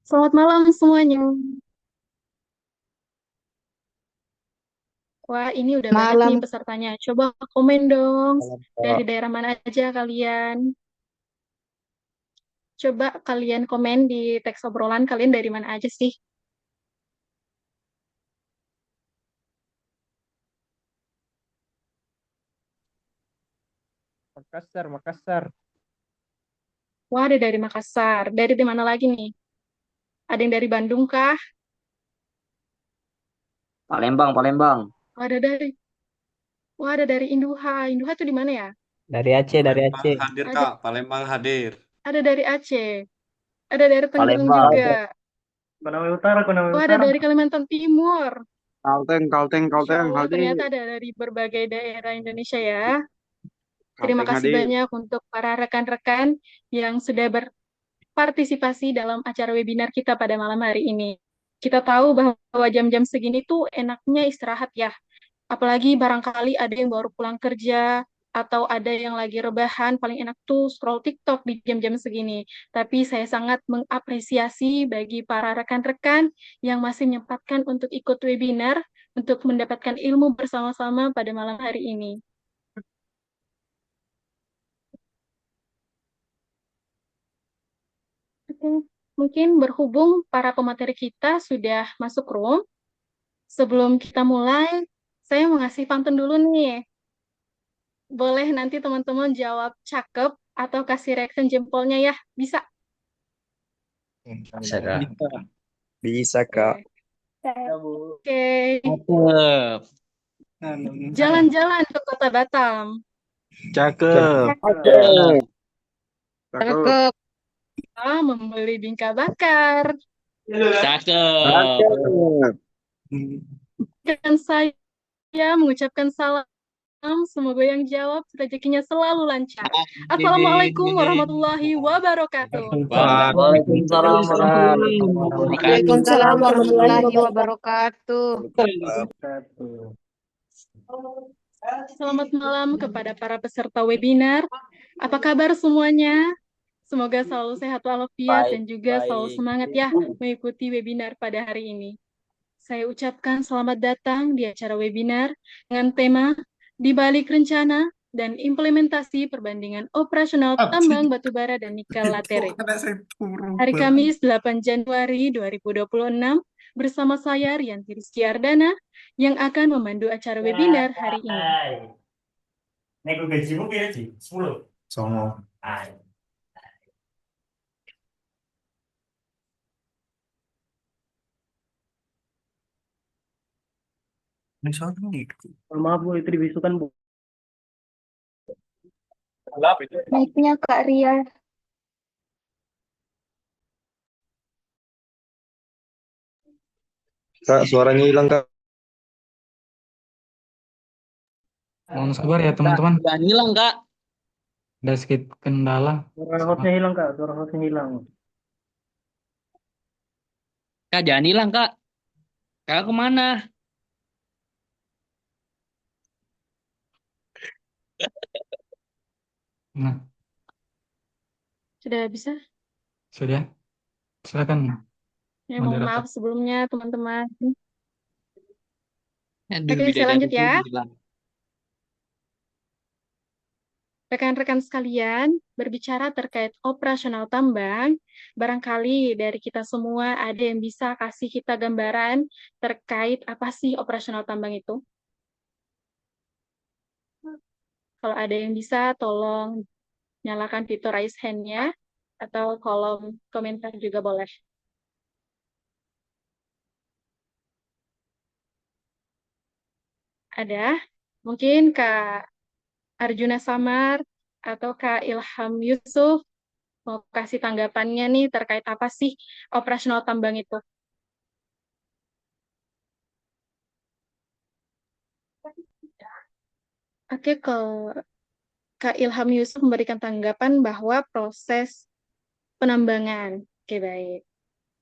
Selamat malam semuanya. Wah, ini udah banyak nih Malam. pesertanya. Coba komen dong. Malam, Dari Kak. daerah mana aja kalian? Coba kalian komen di teks obrolan kalian dari mana aja sih? Makassar, Makassar. Wah, ada dari Makassar. Dari di mana lagi nih? Ada yang dari Bandung kah? Palembang, Palembang. Wah, ada dari Induha. Induha tuh di mana ya? Dari Aceh, dari Palembang Aceh. hadir Ada Kak, Palembang hadir. ada dari Aceh. Ada dari Tenggerang Palembang. juga. Konawe Utara, Konawe Wah, ada Utara. dari Kalimantan Timur. Kalteng, Kalteng, Masya Kalteng, Allah, hadir. ternyata ada dari berbagai daerah Indonesia ya. Terima Kalteng kasih hadir. banyak untuk para rekan-rekan yang sudah berpartisipasi dalam acara webinar kita pada malam hari ini. Kita tahu bahwa jam-jam segini tuh enaknya istirahat ya. Apalagi barangkali ada yang baru pulang kerja atau ada yang lagi rebahan, paling enak tuh scroll TikTok di jam-jam segini. Tapi saya sangat mengapresiasi bagi para rekan-rekan yang masih menyempatkan untuk ikut webinar untuk mendapatkan ilmu bersama-sama pada malam hari ini. Oke, mungkin berhubung para pemateri kita sudah masuk room, sebelum kita mulai, saya mau ngasih pantun dulu nih. Boleh nanti teman-teman jawab cakep atau kasih reaction jempolnya ya. Bisa? Bisa, Kak. Bisa. Bisa, Kak. Oke. Ya, Bu. Oke. Cakep. Jalan-jalan ke Kota Batam. Cakep. Cakep. Cakep. Membeli bingka bakar. Cakep. Cakep. Dan saya mengucapkan salam. Semoga yang jawab rezekinya selalu lancar. Assalamualaikum warahmatullahi wabarakatuh. Waalaikumsalam warahmatullahi wabarakatuh. Waalaikumsalam warahmatullahi wabarakatuh. Satu. Selamat malam kepada para peserta webinar. Apa kabar semuanya? Semoga selalu sehat walafiat Baik, dan juga selalu baik. semangat ya mengikuti webinar pada hari ini. Saya ucapkan selamat datang di acara webinar dengan tema Di Balik Rencana dan Implementasi Perbandingan Operasional Tambang Batubara dan Nikel Laterit. Hari Kamis 8 Januari 2026 bersama saya Rianti Rizky Ardana yang akan memandu acara webinar hari ini. Nego gajimu kira sih, 10. Songo. Maaf Bu, itu dibisukan Bu. Baiknya Kak Ria. Kak, suaranya hilang, Kak. Mohon sabar ya teman-teman, Jangan hilang, Kak. ada sedikit kendala. Suara hostnya hilang Kak, suara hostnya hilang. Kak, jangan hilang, Kak. Kakak kemana? Nah, Sudah bisa? sudah, silakan Ya, mohon moderator. maaf sebelumnya teman-teman. Aduh, Oke, saya lanjut bidadariku ya. hilang. Rekan-rekan sekalian, berbicara terkait operasional tambang, barangkali dari kita semua ada yang bisa kasih kita gambaran terkait apa sih operasional tambang itu? Kalau ada yang bisa, tolong nyalakan fitur raise hand-nya, atau kolom komentar juga boleh. Ada? Mungkin Kak Arjuna Samar atau Kak Ilham Yusuf mau kasih tanggapannya nih terkait apa sih operasional tambang itu? Oke, Kak Ilham Yusuf memberikan tanggapan bahwa proses penambangan. Oke, baik.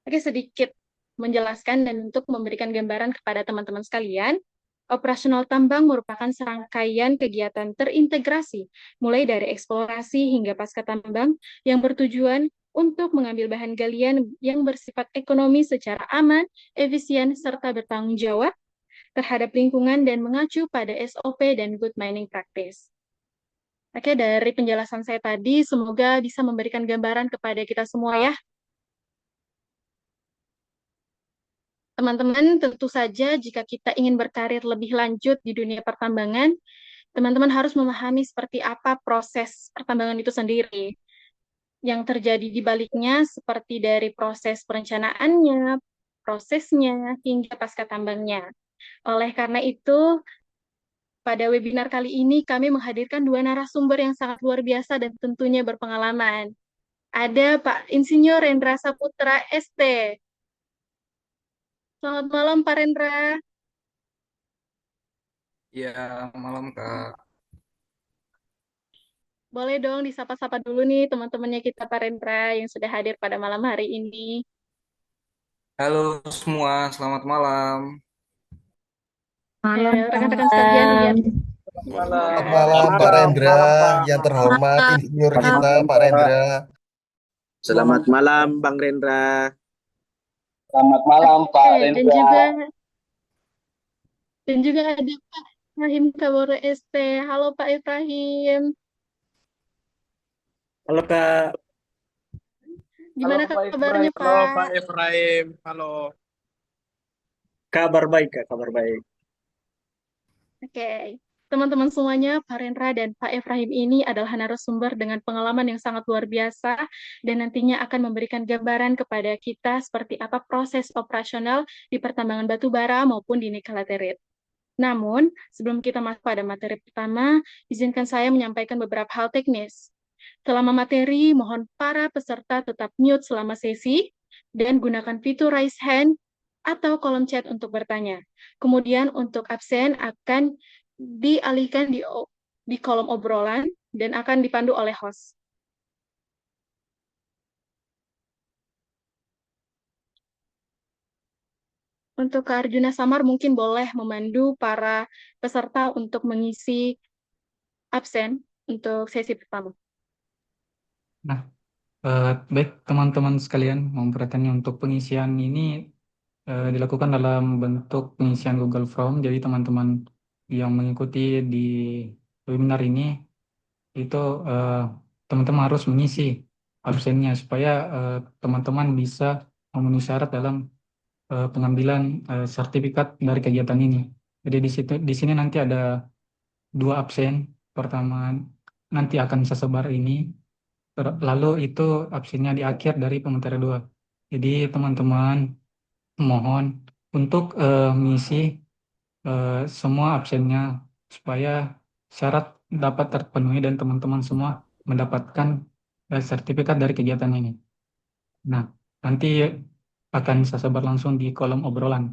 Oke, sedikit menjelaskan dan untuk memberikan gambaran kepada teman-teman sekalian, operasional tambang merupakan serangkaian kegiatan terintegrasi, mulai dari eksplorasi hingga pasca tambang, yang bertujuan untuk mengambil bahan galian yang bersifat ekonomi secara aman, efisien, serta bertanggung jawab terhadap lingkungan dan mengacu pada SOP dan good mining practice. Oke, dari penjelasan saya tadi, semoga bisa memberikan gambaran kepada kita semua ya. Teman-teman, tentu saja jika kita ingin berkarir lebih lanjut di dunia pertambangan, teman-teman harus memahami seperti apa proses pertambangan itu sendiri. Yang terjadi di baliknya seperti dari proses perencanaannya, prosesnya, hingga pasca tambangnya. Oleh karena itu, pada webinar kali ini kami menghadirkan dua narasumber yang sangat luar biasa dan tentunya berpengalaman. Ada Pak Insinyur Rendra Saputra, ST. Selamat malam, Pak Rendra. Ya, malam Kak. Boleh dong disapa-sapa dulu nih teman-temannya kita, Pak Rendra, yang sudah hadir pada malam hari ini. Halo semua, selamat malam. Rekan-rekan sekalian, lihat. Selamat malam Pak Rendra, yang terhormat insinyur kita Pak Rendra. Selamat malam Bang Rendra. Selamat malam Pak Dan Rendra. juga ada Pak Ibrahim Kaboro ST. Halo Pak Ibrahim. Halo Kak. Gimana kabarnya Pak? Halo Pak Efraim. Halo. Kabar baik Kak, kabar baik. Oke. Teman-teman semuanya, Pak Rendra dan Pak Efraim ini adalah narasumber dengan pengalaman yang sangat luar biasa dan nantinya akan memberikan gambaran kepada kita seperti apa proses operasional di pertambangan batu bara maupun di nikel laterit. Namun, sebelum kita masuk pada materi pertama, izinkan saya menyampaikan beberapa hal teknis. Selama materi, mohon para peserta tetap mute selama sesi dan gunakan fitur raise hand atau kolom chat untuk bertanya. Kemudian untuk absen akan dialihkan di kolom obrolan dan akan dipandu oleh host. Untuk Kak Arjuna Samar mungkin boleh memandu para peserta untuk mengisi absen untuk sesi pertama. Nah, baik teman-teman sekalian, mohon perhatiannya untuk pengisian ini dilakukan dalam bentuk pengisian Google Form. Jadi teman-teman yang mengikuti di webinar ini itu teman-teman harus mengisi absennya supaya teman-teman bisa memenuhi syarat dalam pengambilan sertifikat dari kegiatan ini. Jadi di sini nanti ada dua absen. Pertama nanti akan saya sebar ini, lalu itu absennya di akhir dari pemateri 2. Jadi teman-teman mohon untuk mengisi semua absennya supaya syarat dapat terpenuhi dan teman-teman semua mendapatkan sertifikat dari kegiatan ini. Nah, nanti akan saya sebar langsung di kolom obrolan.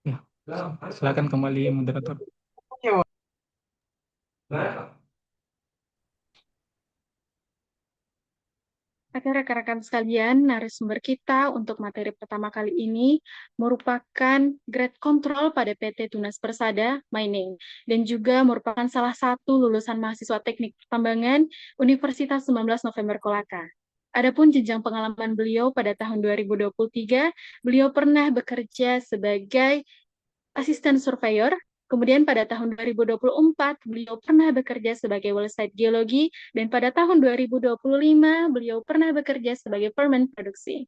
Ya, silakan kembali moderator. Oke, rekan-rekan sekalian, narasumber kita untuk materi pertama kali ini merupakan grade control pada PT Tunas Persada Mining dan juga merupakan salah satu lulusan mahasiswa teknik pertambangan Universitas 19 November Kolaka. Adapun jenjang pengalaman beliau pada tahun 2023, beliau pernah bekerja sebagai asisten surveyor. Kemudian pada tahun 2024, beliau pernah bekerja sebagai website geologi, dan pada tahun 2025, beliau pernah bekerja sebagai permen produksi.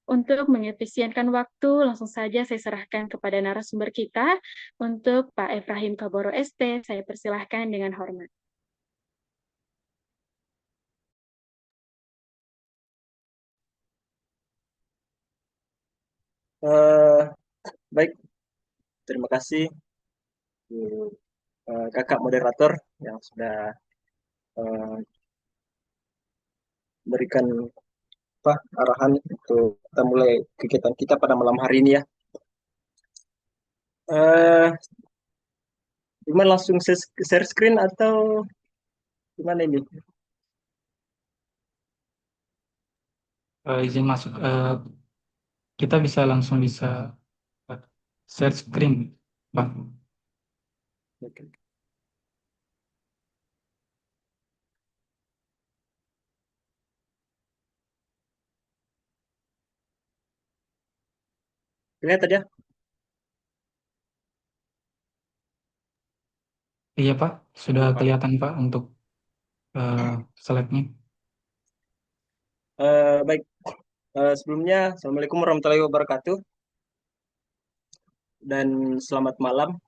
Untuk mengefisienkan waktu, langsung saja saya serahkan kepada narasumber kita, untuk Pak Efraim Kaboro ST, saya persilahkan dengan hormat. Baik, terima kasih kakak moderator yang sudah berikan arahan untuk kita mulai kegiatan kita pada malam hari ini ya. Gimana langsung share screen atau gimana ini? Izin masuk, kita langsung bisa share screen, Bang. Oke. Kelihatan ya? Iya Pak, sudah kelihatan Pak untuk slide-nya. Baik, sebelumnya Assalamualaikum warahmatullahi wabarakatuh dan selamat malam.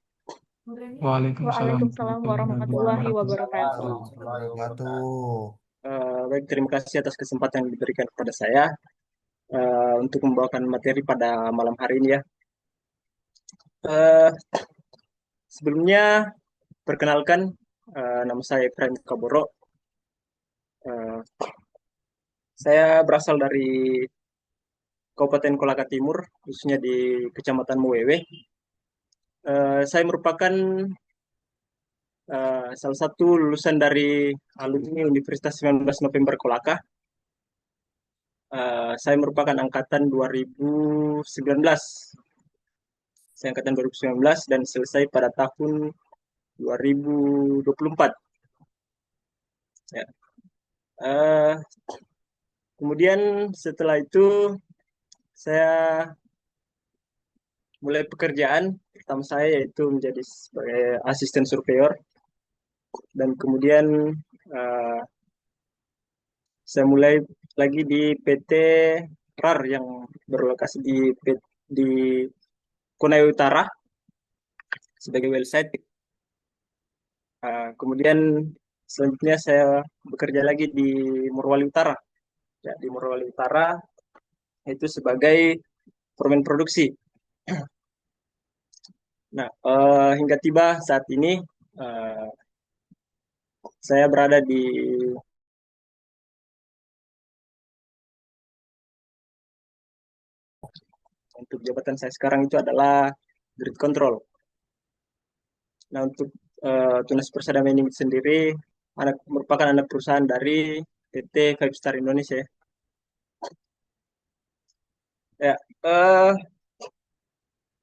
Waalaikumsalam warahmatullahi wabarakatuh. Baik, terima kasih atas kesempatan yang diberikan kepada saya untuk membawakan materi pada malam hari ini ya. Sebelumnya, perkenalkan, nama saya Efraim Kaboro. Saya berasal dari Kabupaten Kolaka Timur, khususnya di Kecamatan Muwewe. Saya merupakan salah satu lulusan dari alumni Universitas 19 November Kolaka. Saya merupakan angkatan 2019. Saya angkatan 2019 dan selesai pada tahun 2024. Ya. Kemudian setelah itu saya mulai pekerjaan pertama saya yaitu menjadi sebagai asisten surveyor dan kemudian saya mulai lagi di PT RAR yang berlokasi di Konawe Utara sebagai well site. Kemudian selanjutnya saya bekerja lagi di Morowali Utara. Ya, di Morowali Utara itu sebagai foreman produksi. Nah, hingga tiba saat ini saya berada di untuk jabatan saya sekarang itu adalah grid control. Nah, untuk Tunas Persada Mining sendiri merupakan anak perusahaan dari PT Five Star Indonesia. Ya,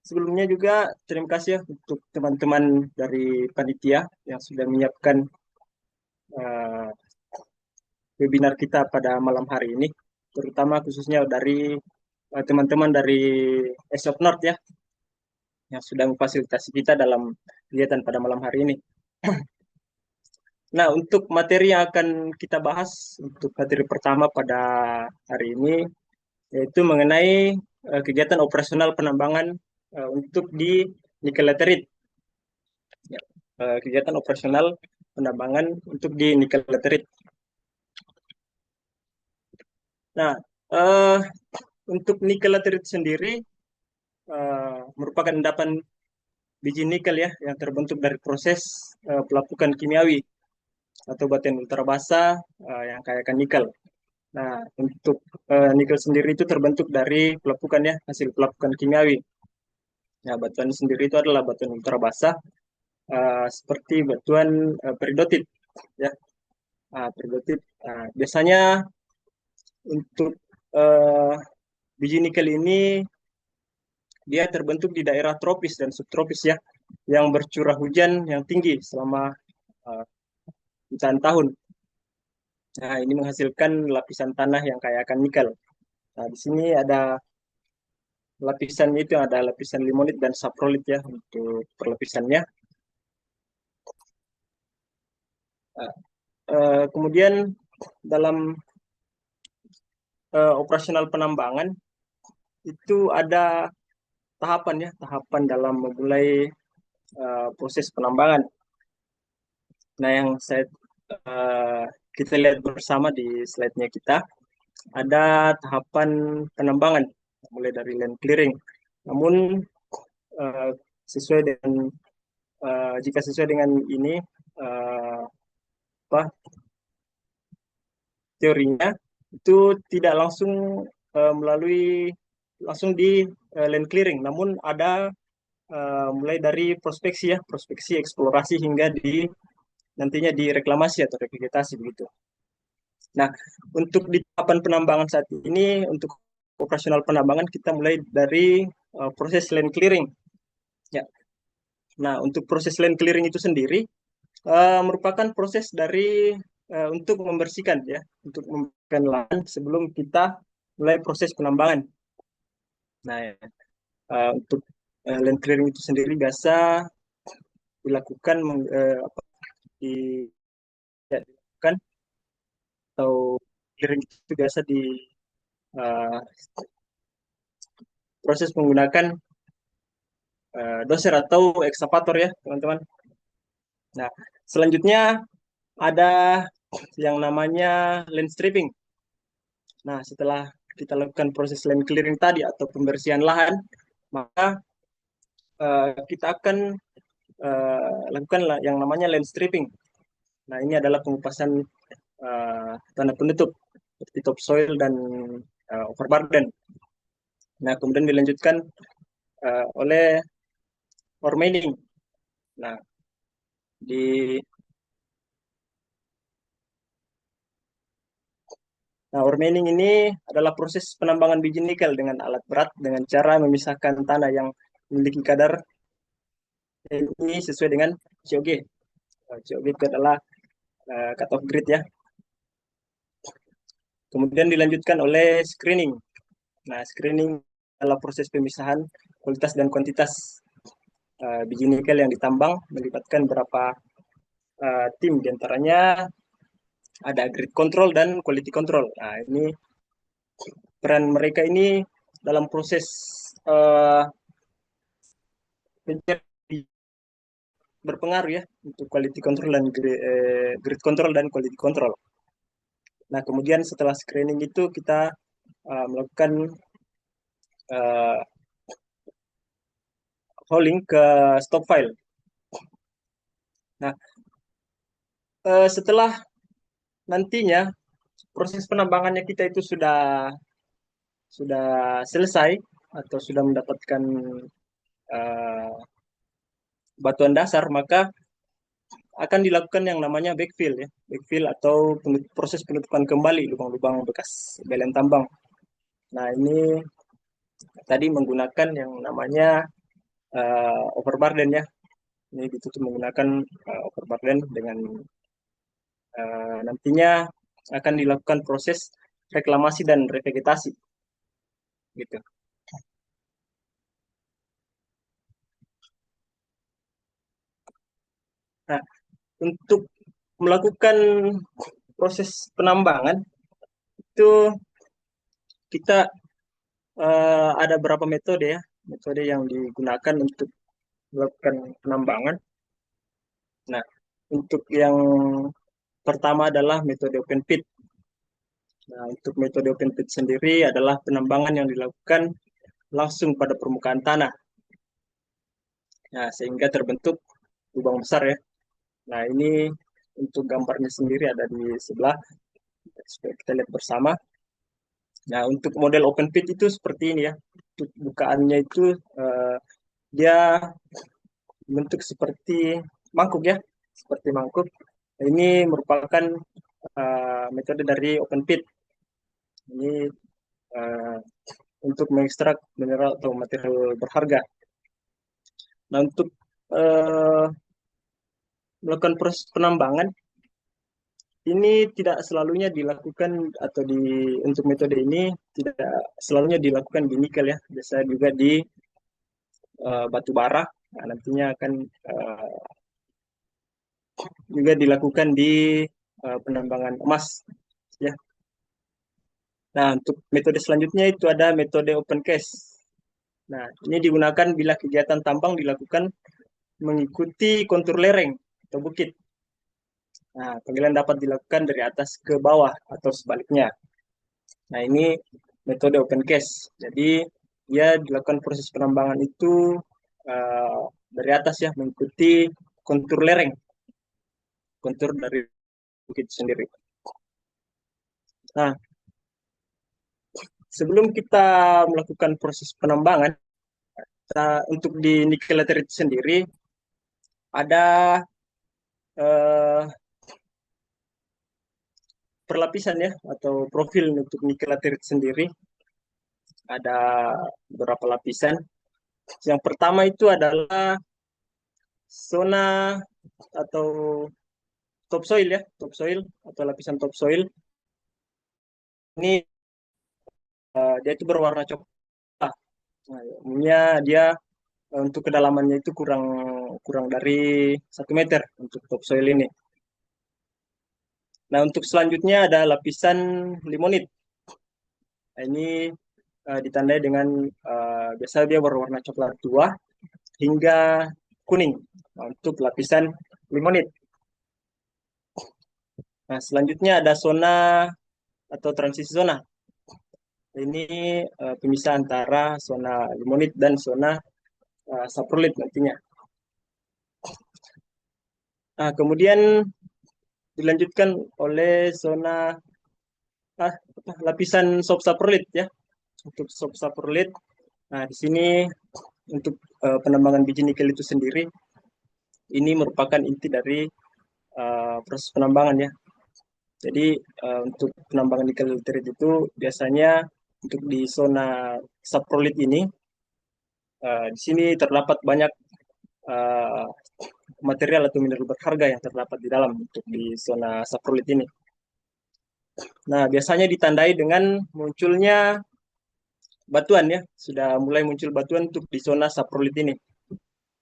sebelumnya juga terima kasih ya untuk teman-teman dari panitia yang sudah menyiapkan webinar kita pada malam hari ini, terutama khususnya dari teman-teman dari ESOP North ya, yang sudah memfasilitasi kita dalam kegiatan pada malam hari ini. Nah, untuk materi yang akan kita bahas untuk materi pertama pada hari ini, yaitu mengenai kegiatan operasional penambangan untuk di nikel laterite. Ya, kegiatan operasional penambangan untuk di nikel laterite. Nah, untuk nikel laterite sendiri merupakan endapan biji nikel ya yang terbentuk dari proses pelapukan kimiawi atau batuan ultra basa yang kayakan nikel. Nah, untuk nikel sendiri itu terbentuk dari pelapukan ya, hasil pelapukan kimiawi. Nah, batuan sendiri itu adalah batuan ultra basa seperti batuan peridotit ya. Peridotit biasanya untuk biji nikel ini dia terbentuk di daerah tropis dan subtropis ya, yang bercurah hujan yang tinggi selama jutaan tahun. Nah, ini menghasilkan lapisan tanah yang kaya akan nikel. Nah, di sini ada lapisan itu, ada lapisan limonit dan saprolit ya untuk perlapisannya. Kemudian dalam operasional penambangan itu ada tahapan ya, tahapan dalam memulai proses penambangan. Nah, yang kita lihat bersama di slide-nya kita, ada tahapan penambangan mulai dari land clearing. Namun jika sesuai dengan ini teorinya itu tidak langsung langsung di land clearing, namun ada mulai dari prospeksi ya, prospeksi eksplorasi hingga nantinya di reklamasi atau revegetasi begitu. Nah, untuk di tahapan penambangan saat ini, untuk operasional penambangan kita mulai dari proses land clearing. Ya. Nah, untuk proses land clearing itu sendiri merupakan proses dari untuk membersihkan ya, untuk membersihkan lahan sebelum kita mulai proses penambangan. Nah, ya. Untuk land clearing itu sendiri biasa dilakukan di ya, dilakukan atau clearing itu biasa di uh, proses menggunakan doser atau ekskavator ya teman-teman. Nah, selanjutnya ada yang namanya land stripping. Nah, setelah kita lakukan proses land clearing tadi atau pembersihan lahan, maka kita akan lakukan yang namanya land stripping. Nah, ini adalah pengupasan tanah penutup seperti topsoil dan overburden. Nah, kemudian dilanjutkan oleh oremaning. Nah, di oremaning ini adalah proses penambangan biji nikel dengan alat berat dengan cara memisahkan tanah yang memiliki kadar ini sesuai dengan COG. COG itu adalah cut off grade ya. Kemudian dilanjutkan oleh screening. Nah, screening adalah proses pemisahan kualitas dan kuantitas biji nikel yang ditambang, melibatkan beberapa tim, diantaranya ada grade control dan quality control. Nah, ini peran mereka ini dalam proses berpengaruh ya untuk quality control dan grade control dan quality control. Nah, kemudian setelah screening itu kita melakukan hauling ke stock file. Nah, setelah nantinya proses penambangannya kita itu sudah selesai atau sudah mendapatkan batuan dasar, maka akan dilakukan yang namanya backfill ya, backfill atau proses penutupan kembali lubang-lubang bekas belen tambang. Nah, ini tadi menggunakan yang namanya overburden ya. Ini ditutup menggunakan overburden dengan nantinya akan dilakukan proses reklamasi dan revegetasi gitu. Nah, untuk melakukan proses penambangan itu kita ada beberapa metode ya, metode yang digunakan untuk melakukan penambangan. Nah, untuk yang pertama adalah metode open pit. Nah, untuk metode open pit sendiri adalah penambangan yang dilakukan langsung pada permukaan tanah. Nah, sehingga terbentuk lubang besar ya. Nah, ini untuk gambarnya sendiri ada di sebelah. Kita lihat bersama. Nah, untuk model open pit itu seperti ini ya. Untuk bukaannya itu dia bentuk seperti mangkuk ya. Seperti mangkuk. Ini merupakan metode dari open pit. Ini untuk mengekstrak mineral atau material berharga. Nah, untuk melakukan proses penambangan ini tidak selalunya dilakukan atau untuk metode ini tidak selalunya dilakukan di nikel ya, biasa juga di batu bara. Nah, nantinya akan juga dilakukan di penambangan emas ya. Nah, untuk metode selanjutnya itu ada metode open cast. Nah, ini digunakan bila kegiatan tambang dilakukan mengikuti kontur lereng atau bukit. Nah, panggilan dapat dilakukan dari atas ke bawah atau sebaliknya. Nah, ini metode open cast. Jadi, dia dilakukan proses penambangan itu dari atas ya, mengikuti kontur lereng. Kontur dari bukit sendiri. Nah, sebelum kita melakukan proses penambangan, untuk di nikel laterite sendiri, ada perlapisan ya atau profil untuk nikel laterite sendiri. Ada beberapa lapisan. Yang pertama itu adalah zona atau topsoil ya, topsoil atau lapisan topsoil. Ini dia itu berwarna coklat. Nah, umumnya dia untuk kedalamannya itu kurang kurang dari 1 meter untuk topsoil ini. Nah, untuk selanjutnya ada lapisan limonit. Nah, ini ditandai dengan biasa dia berwarna coklat tua hingga kuning. Nah, untuk lapisan limonit. Nah, selanjutnya ada zona atau transisi zona. Ini pemisah antara zona limonit dan zona saprolit nantinya. Nah, kemudian dilanjutkan oleh zona lapisan subsaprolit ya. Untuk subsaprolit, nah di sini untuk penambangan biji nikel itu sendiri, ini merupakan inti dari proses penambangan ya. Jadi untuk penambangan nikel laterit itu biasanya untuk di zona saprolit ini, di sini terdapat banyak material atau mineral berharga yang terdapat di dalam untuk di zona saprolit ini. Nah, biasanya ditandai dengan munculnya batuan ya, sudah mulai muncul batuan untuk di zona saprolit ini.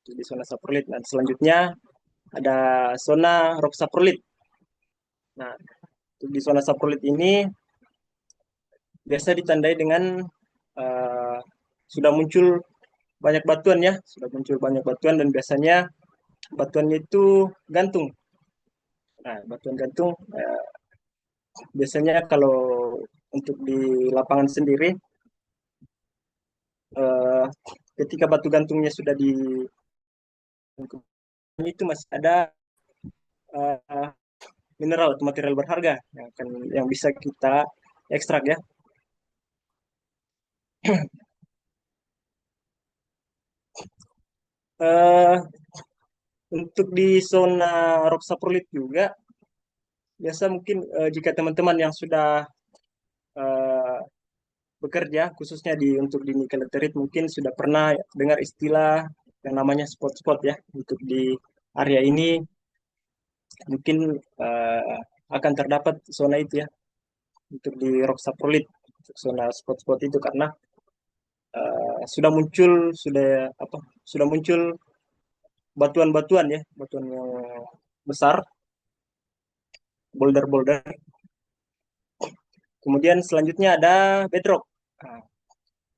Di zona saprolit. Nah, selanjutnya ada zona rock saprolit. Nah, untuk di zona saprolit ini biasa ditandai dengan sudah muncul banyak batuan ya, sudah muncul banyak batuan dan biasanya batuannya itu gantung. Nah, batuan gantung biasanya kalau untuk di lapangan sendiri ketika batu gantungnya sudah di itu masih ada mineral atau material berharga yang bisa kita ekstrak ya. Untuk di zona rock saprolit juga biasa mungkin jika teman-teman yang sudah bekerja khususnya untuk di nikel laterit mungkin sudah pernah dengar istilah yang namanya spot-spot ya. Untuk di area ini mungkin akan terdapat zona itu ya untuk di rock saprolit, zona spot-spot itu karena sudah muncul batuan-batuan ya, batuan yang besar, boulder-boulder. Kemudian selanjutnya ada bedrock. Nah,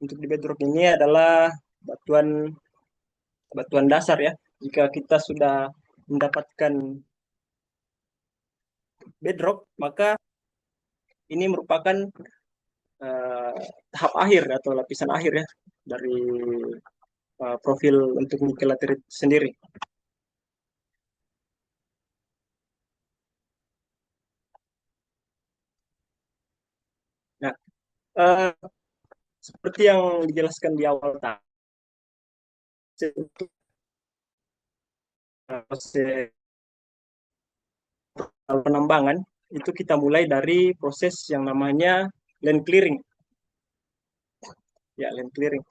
untuk di bedrock ini adalah batuan dasar ya. Jika kita sudah mendapatkan bedrock, maka ini merupakan tahap akhir atau lapisan akhir ya dari profil untuk nikel laterit sendiri. Nah, seperti yang dijelaskan di awal tadi, proses penambangan itu kita mulai dari proses yang namanya land clearing. Ya, land clearing.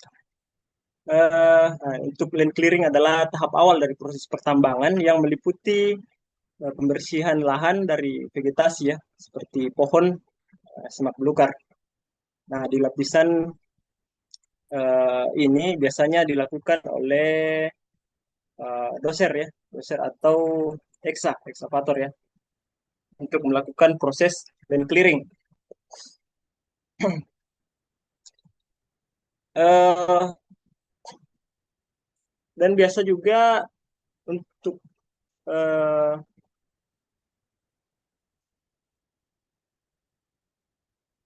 Untuk land clearing adalah tahap awal dari proses pertambangan yang meliputi pembersihan lahan dari vegetasi ya, seperti pohon, semak belukar. Nah, di lapisan ini biasanya dilakukan oleh doser ya, doser atau eksavator ya, untuk melakukan proses land clearing. Dan biasa juga untuk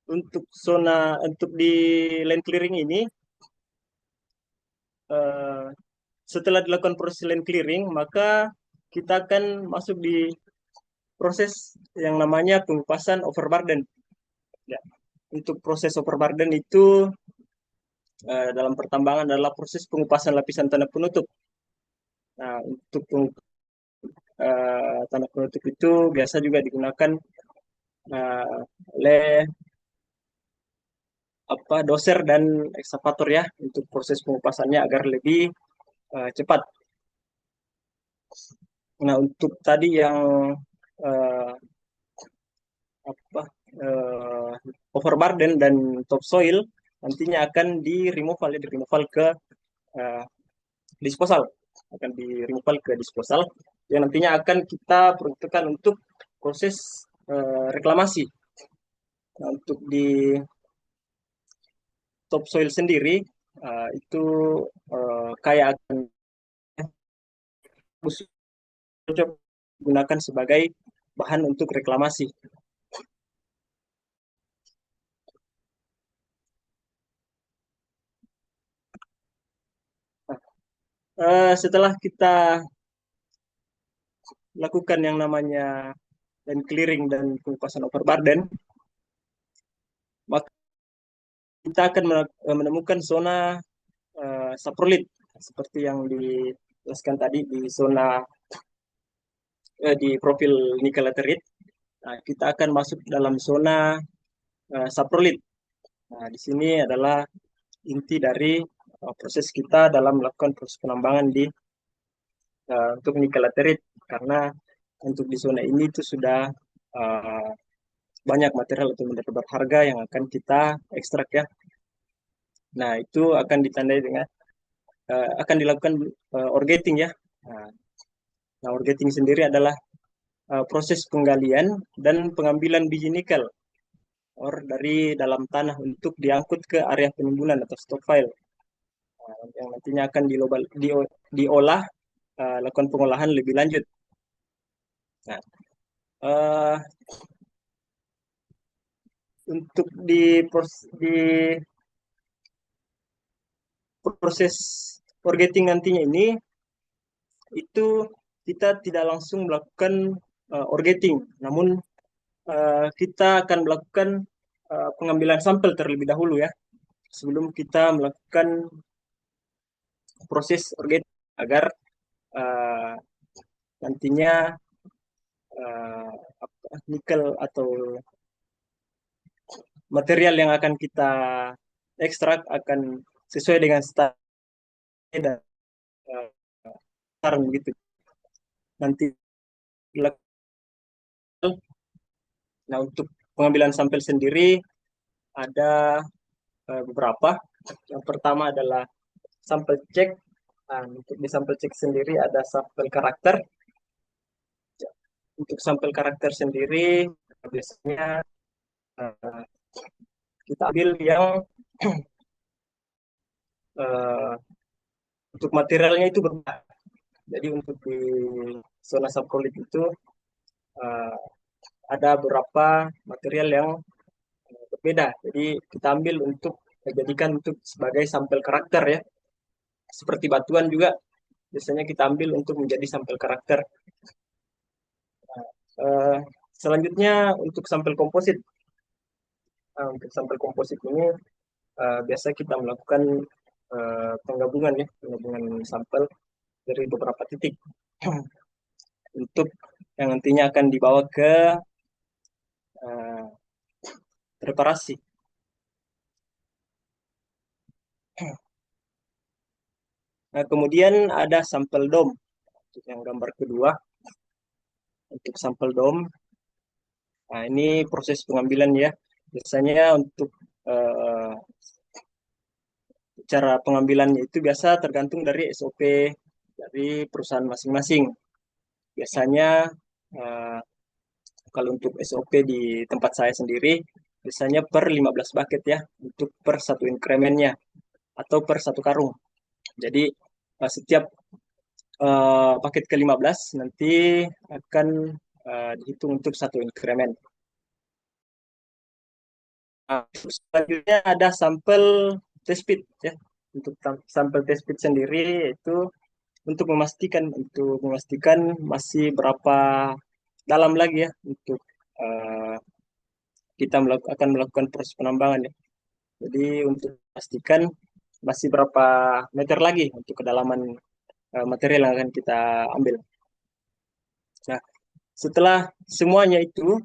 untuk di land clearing ini setelah dilakukan proses land clearing maka kita akan masuk di proses yang namanya pengupasan overburden ya. Untuk proses overburden itu dalam pertambangan adalah proses pengupasan lapisan tanah penutup. Nah, untuk tanah penutup itu biasa juga digunakan oleh doser dan eksavator ya untuk proses pengupasannya agar lebih cepat. Nah, untuk tadi yang overburden dan topsoil nantinya akan di removal ke disposal, akan di removal ke disposal yang nantinya akan kita peruntukkan untuk proses reklamasi. Nah, untuk di topsoil sendiri itu kayak akan cocok gunakan sebagai bahan untuk reklamasi. Setelah kita lakukan yang namanya land clearing dan pengupasan overburden, maka kita akan menemukan zona saprolit seperti yang dijelaskan tadi di zona di profil nikel laterite. Nah, kita akan masuk dalam zona saprolit. Nah, di sini adalah inti dari proses kita dalam melakukan proses penambangan di untuk nikel laterite, karena untuk di zona ini itu sudah banyak material atau mineral berharga yang akan kita ekstrak ya. Nah, itu akan ditandai dengan akan dilakukan orgating ya. Nah, orgating sendiri adalah proses penggalian dan pengambilan biji nikel dari dalam tanah untuk diangkut ke area penimbunan atau stockpile. Yang nantinya akan diolah, lakukan pengolahan lebih lanjut. Nah, untuk di proses orgating nantinya ini, itu kita tidak langsung melakukan orgating, namun kita akan melakukan pengambilan sampel terlebih dahulu ya, sebelum kita melakukan proses orgating, agar nantinya nikel atau material yang akan kita ekstrak akan sesuai dengan standar gitu. Nanti nah, untuk pengambilan sampel sendiri ada beberapa. Yang pertama adalah sampel cek. Nah, untuk di sampel cek sendiri ada sampel karakter. Untuk sampel karakter sendiri biasanya kita ambil yang untuk materialnya itu berbeda. Jadi untuk di zona saprolit itu ada beberapa material yang berbeda. Jadi kita ambil untuk dijadikan untuk sebagai sampel karakter ya. Seperti batuan juga biasanya kita ambil untuk menjadi sampel karakter. Selanjutnya untuk sampel komposit. Untuk sampel komposit ini biasa kita melakukan penggabungan sampel dari beberapa titik untuk yang nantinya akan dibawa ke preparasi. Nah, kemudian ada sampel dom. Untuk yang gambar kedua, untuk sampel dom, nah ini proses pengambilan ya. Biasanya untuk cara pengambilannya itu biasa tergantung dari SOP dari perusahaan masing-masing. Biasanya kalau untuk SOP di tempat saya sendiri, biasanya per 15 bucket ya, untuk per satu incrementnya, atau per satu karung. Jadi setiap paket ke-15 nanti akan dihitung untuk satu increment. Selanjutnya ada sampel test pit ya. Untuk sampel test pit sendiri itu untuk memastikan masih berapa dalam lagi ya untuk kita akan melakukan proses penambangan ya. Jadi untuk memastikan masih berapa meter lagi untuk kedalaman material yang akan kita ambil. Nah, setelah semuanya itu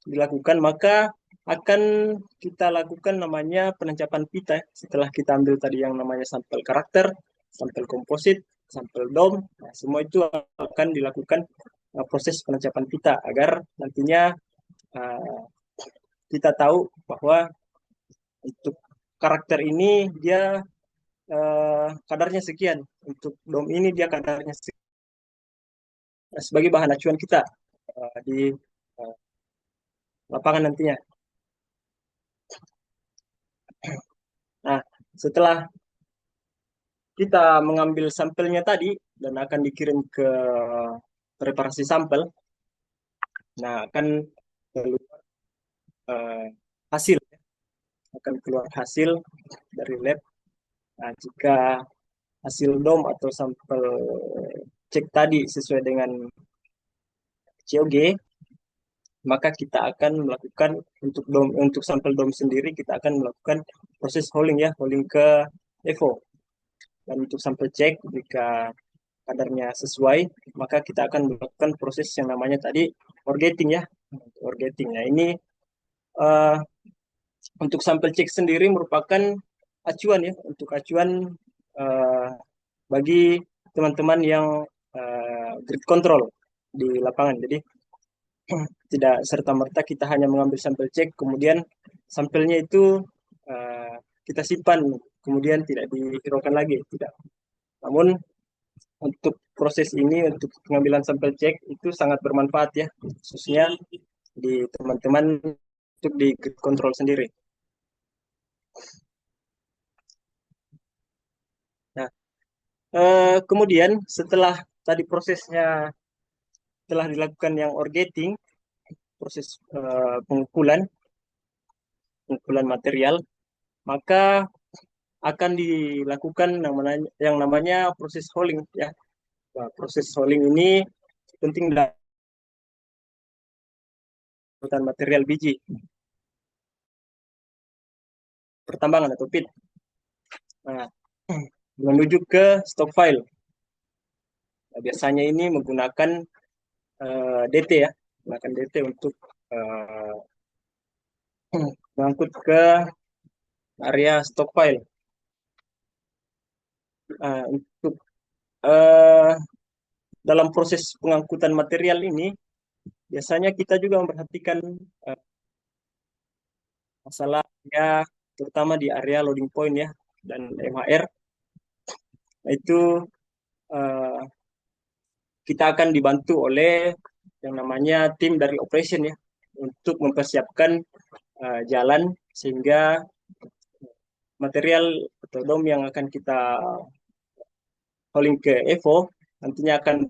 dilakukan, maka akan kita lakukan namanya penencapan pita. Setelah kita ambil tadi yang namanya sampel karakter, sampel komposit, sampel dom, nah, semua itu akan dilakukan proses penencapan pita agar nantinya kita tahu bahwa untuk karakter ini dia kadarnya sekian, untuk DOM ini dia kadarnya sekian. Nah, sebagai bahan acuan kita di eh, lapangan nantinya. Nah, setelah kita mengambil sampelnya tadi dan akan dikirim ke preparasi sampel, nah akan keluar hasil, akan keluar hasil dari lab. Nah, jika hasil DOM atau sampel cek tadi sesuai dengan COG, maka kita akan melakukan untuk sampel DOM sendiri kita akan melakukan proses holding ya, holding ke EVO. Dan untuk sampel cek jika kadarnya sesuai, maka kita akan melakukan proses yang namanya tadi orgating ya, orgating. Nah, ini untuk sampel cek sendiri merupakan acuan ya, untuk acuan bagi teman-teman yang grid control di lapangan. Jadi tidak serta-merta kita hanya mengambil sampel cek, kemudian sampelnya itu kita simpan, kemudian tidak dihiraukan lagi, tidak. Namun untuk proses ini, untuk pengambilan sampel cek itu sangat bermanfaat ya, khususnya di teman-teman untuk di grid control sendiri. Nah, kemudian setelah tadi prosesnya telah dilakukan yang orgating, proses pengumpulan material, maka akan dilakukan yang namanya proses holding ya. Nah, proses holding ini penting dalam material biji pertambangan atau pit. Nah, menuju ke stock file. Nah, biasanya ini menggunakan DT ya, menggunakan DT untuk mengangkut ke area stock file. Untuk dalam proses pengangkutan material ini, biasanya kita juga memperhatikan masalah ya, terutama di area loading point ya dan MHR. Nah, itu kita akan dibantu oleh yang namanya tim dari operation ya, untuk mempersiapkan jalan sehingga material atau DOM yang akan kita hauling ke EVO nantinya akan